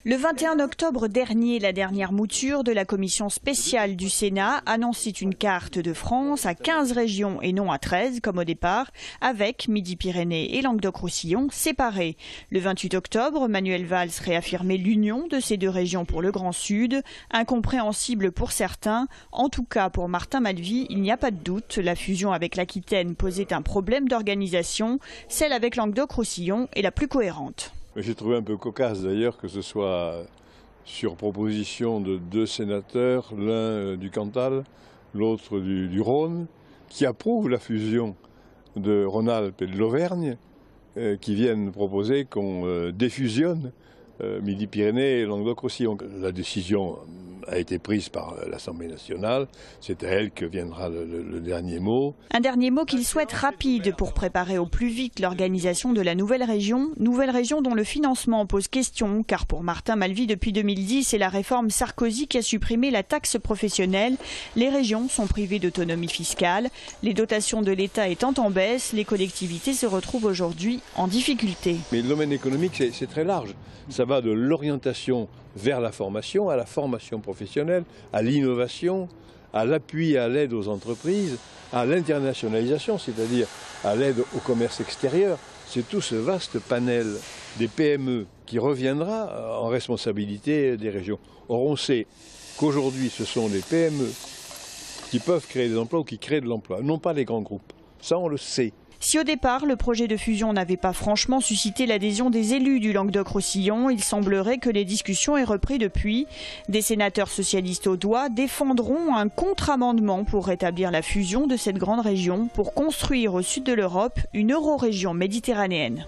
Le 21 octobre dernier, la dernière mouture de la commission spéciale du Sénat annonçait une carte de France à 15 régions et non à 13 comme au départ, avec Midi-Pyrénées et Languedoc-Roussillon séparés. Le 28 octobre, Manuel Valls réaffirmait l'union de ces deux régions pour le Grand Sud, incompréhensible pour certains. En tout cas, pour Martin Malvy, il n'y a pas de doute, la fusion avec l'Aquitaine posait un problème d'organisation. Celle avec Languedoc-Roussillon est la plus cohérente. J'ai trouvé un peu cocasse d'ailleurs que ce soit sur proposition de deux sénateurs, l'un du Cantal, l'autre du Rhône, qui approuvent la fusion de Rhône-Alpes et de l'Auvergne, qui viennent proposer qu'on défusionne Midi-Pyrénées et Languedoc-Roussillon. La décision a été prise par l'Assemblée nationale, c'est à elle que viendra le dernier mot. Un dernier mot qu'il souhaite rapide pour préparer au plus vite l'organisation de la nouvelle région dont le financement pose question, car pour Martin Malvy depuis 2010, c'est la réforme Sarkozy qui a supprimé la taxe professionnelle. Les régions sont privées d'autonomie fiscale, les dotations de l'État étant en baisse, les collectivités se retrouvent aujourd'hui en difficulté. Mais le domaine économique, c'est très large. Ça va de l'orientation vers la formation, à la formation professionnelle, à l'innovation, à l'appui, à l'aide aux entreprises, à l'internationalisation, c'est-à-dire à l'aide au commerce extérieur. C'est tout ce vaste panel des PME qui reviendra en responsabilité des régions. Or, on sait qu'aujourd'hui, ce sont les PME qui peuvent créer des emplois ou qui créent de l'emploi, non pas les grands groupes. Ça, on le sait. Si au départ, le projet de fusion n'avait pas franchement suscité l'adhésion des élus du Languedoc-Roussillon, il semblerait que les discussions aient repris depuis. Des sénateurs socialistes audois défendront un contre-amendement pour rétablir la fusion de cette grande région pour construire au sud de l'Europe une eurorégion méditerranéenne.